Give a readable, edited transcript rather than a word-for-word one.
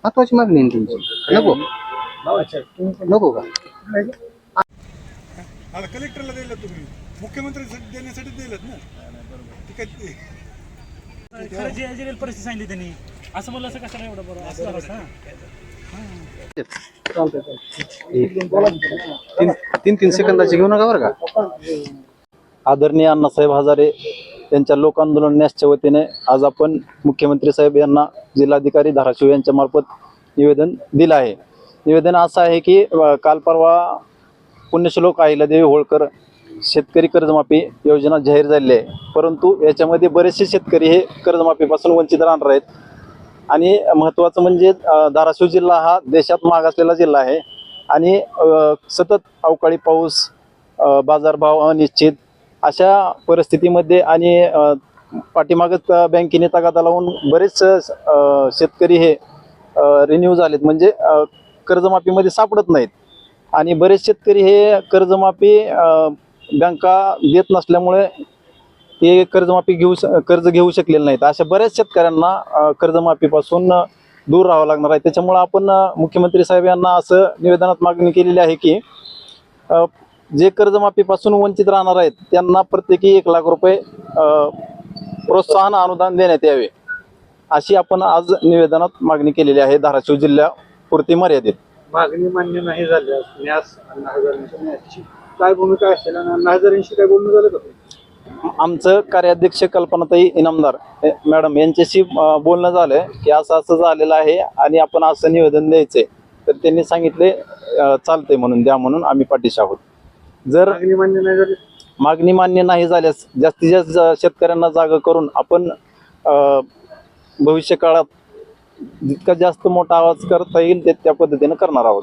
महत्वाची मागणी आहे तुमची. नको नको का कलेक्टरला दिलं तुम्ही, मुख्यमंत्री देण्यासाठी दिलं ना. परिस्थिती सांगितली त्यांनी, असं म्हणलं असं कशाला एवढं बरं असं. तीन सेकंदाची घेऊ नका बरं का. आदरणीय अण्णासाहेब हजारे यांच्या लोक आंदोलन न्यासच्या वतीने आज आपण मुख्यमंत्री साहेब यांना जिल्हाधिकारी धाराशिव यांच्या मार्फत निवेदन दिलं आहे. निवेदन असं आहे की काल परवा पुण्यश्लोक अहिल्यादेवी होळकर शेतकरी कर्जमाफी योजना जाहीर झालेली आहे, परंतु याच्यामध्ये बरेचसे शेतकरी हे कर्जमाफीपासून वंचित राहणार आहेत. आणि महत्त्वाचं म्हणजे धाराशिव जिल्हा हा देशात मागासलेला जिल्हा आहे आणि सतत अवकाळी पाऊस, बाजारभाव अनिश्चित अशा परिस्थितीमध्ये आणि पाठीमागच बँकेने तगादा लावून बरेच शेतकरी हे रिन्यू झालेत, म्हणजे कर्जमाफीमध्ये सापडत नाहीत. आणि बरेच शेतकरी हे कर्जमाफी बँका देत नसल्यामुळे ते कर्ज घेऊ शकलेले नाहीत. अशा बऱ्याच शेतकऱ्यांना कर्जमाफीपासून दूर राहावं लागणार आहे. त्याच्यामुळे आपण मुख्यमंत्री साहेब यांना असं निवेदनात मागणी केलेली आहे की जे कर्जमाफीपासून वंचित राहणार आहेत त्यांना प्रत्येकी 1 लाख रुपये प्रोत्साहन अनुदान देण्यात यावे, अशी आपण आज निवेदनात मागणी केलेली आहे. धाराशिव जिल्ह्यापुरती मर्यादित. मागणी मान्य नाही झाल्यास न्यास अण्णा हजारेंची काय भूमिका असेल आणि अण्णा हजारेंशी काय बोलणं झालं का? आमचं कार्याध्यक्ष कल्पनाताई इनामदार मॅडम यांच्याशी बोलणं झालं की असं असं झालेलं आहे आणि आपण असं निवेदन द्यायचंय, तर त्यांनी सांगितले चालतंय म्हणून द्या, म्हणून आम्ही पाठीशी आहोत. जर मागणी मान्य नाही झाल्यास जास्तीत जास्त शेतकऱ्यांना जागा करून आपण भविष्य काळात जितका जास्त मोठा आवाज करता येईल ते त्या पद्धतीने करणार आहोत.